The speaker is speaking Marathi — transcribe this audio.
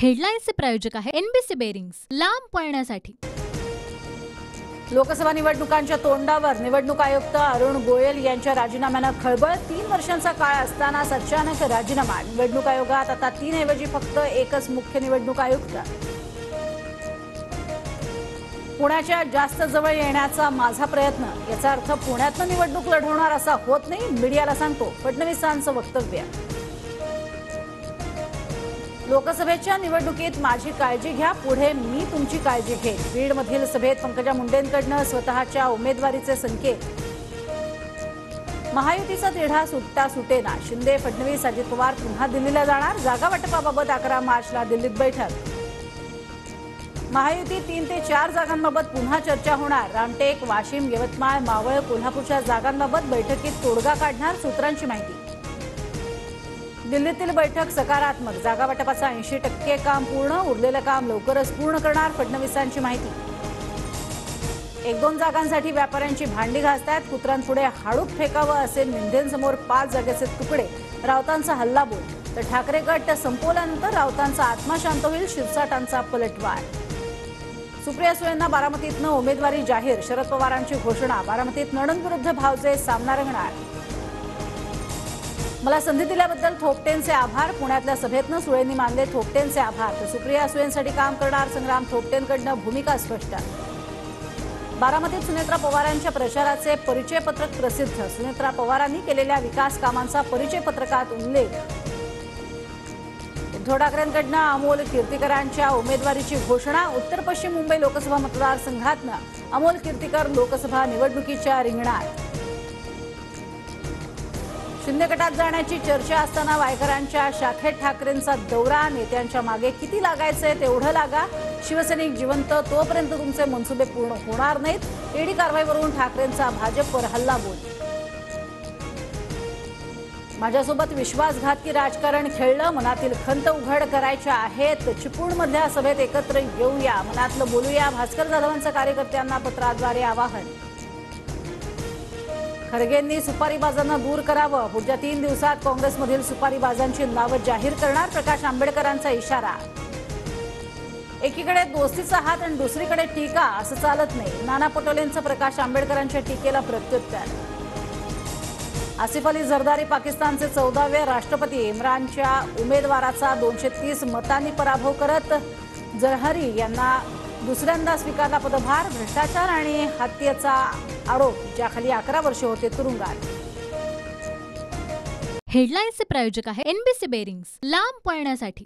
हेडलाईन्सचे प्रायोजक आहे एनबीसी बेरिंग्स, लांब पळण्यासाठी। लोकसभा निवडणुकांच्या तोंडावर निवडणूक आयुक्त अरुण गोयल यांच्या राजीनाम्यानं खळबळ। 3 वर्षांचा काळ असतानाच अचानक राजीनामा। निवडणूक आयोगात आता 3 ऐवजी फक्त एकच मुख्य निवडणूक आयुक्त। पुण्याच्या जास्त जवळ येण्याचा माझा प्रयत्न, याचा अर्थ पुण्यातनं निवडणूक लढवणार असा होत नाही, मीडियाला सांगतो फडणवीसांचं वक्तव्य। लोकसभेच्या निवडणुकीत माझी काळजी घ्या, पुढे मी तुमची काळजी घेईन। बीडमधील सभेत पंकजा मुंडेंकडून स्वतःच्या उमेदवारीचे संकेत। महायुतीचा तिढा सुटता सुटेना, शिंदे, फडणवीस, अजित पवार पुन्हा दिल्लीला जाणार। जागा वाटपाबाबत 11 मार्चला दिल्लीत बैठक। महायुती 3 ते 4 जागांबाबत पुन्हा चर्चा होणार। रामटेक, वाशिम, यवतमाळ, मावळ, कोल्हापूरच्या जागांबाबत बैठकीत तोडगा काढणार, सूत्रांची माहिती। दिल्लीतील बैठक सकारात्मक, जागा वाटपाचा 80% काम पूर्ण, उरलेलं काम लवकरच पूर्ण करणार, फडणवीसांची माहिती। 1-2 जागांसाठी व्यापाऱ्यांची भांडी घासतायत, कुत्रांपुढे हाडूक फेकावं असे मिंधेंसमोर 5 जागेचे तुकडे, राऊतांचा हल्लाबोल। तर ठाकरे गट संपवल्यानंतर राऊतांचा आत्मा शांत होईल, शिरसाटांचा पलटवार। सुप्रिया सुळेंना बारामतीतनं उमेदवारी जाहीर, शरद पवारांची घोषणा। बारामतीत नणंद विरुद्ध भावजे सामना रंगणार। मला संधी दिल्याबद्दल थोपटेंचे आभार, पुण्यातल्या सभेतनं सुळेंनी मानले थोपटेंचे आभार। तर सुप्रिया सुळेंसाठी काम करणार, संग्राम थोपटेंकडनं भूमिका स्पष्ट। बारामतीत सुनेत्रा पवारांच्या प्रचाराचे परिचय पत्रक प्रसिद्ध, सुनेत्रा पवारांनी केलेल्या विकास कामांचा परिचय पत्रकात उल्लेख। उद्धव ठाकरेंकडनं अमोल कीर्तीकरांच्या उमेदवारीची घोषणा। उत्तर पश्चिम मुंबई लोकसभा मतदारसंघातनं अमोल कीर्तीकर लोकसभा निवडणुकीच्या रिंगणात। शिंदे गटात जाण्याची चर्चा असताना वायकरांच्या शाखेत ठाकरेंचा दौरा। नेत्यांच्या मागे किती लागायचंय तेवढं लागा, शिवसैनिक जिवंत तोपर्यंत तुमचे मनसुबे पूर्ण होणार नाहीत। ईडी कारवाईवरून ठाकरेंचा भाजपवर हल्लाबोल। माझ्यासोबत विश्वासघातकी राजकारण खेळलं, मनातील खंत उघड करायच्या आहेत। चिपळूणमधल्या सभेत एकत्र येऊया, मनातलं बोलूया, भास्कर जाधवांचं कार्यकर्त्यांना पत्राद्वारे आवाहन। खरगेंनी सुपारीबाजांना दूर करावं, पुढच्या 3 दिवसात काँग्रेसमधील सुपारीबाजांची नावं जाहीर करणार, प्रकाश आंबेडकरांचा इशारा। एकीकडे दोस्तीचा हात आणि दुसरीकडे टीका, असं चालत नाही, नाना पटोलेंचं प्रकाश आंबेडकरांच्या टीकेला प्रत्युत्तर। आसिफ अली झरदारी पाकिस्तानचे 14वे राष्ट्रपती, इम्रानच्या उमेदवाराचा 230 मतांनी पराभव करत जरहरी यांना दुसऱ्यांदा स्वीकारला पदभार। भ्रष्टाचार आणि हत्येचा आरोप, ज्याखाली 11 वर्षे होते तुरुंगात। हेडलाईन्सचे प्रायोजक आहे एनबीसी बेरिंग्स, लांब पळण्यासाठी।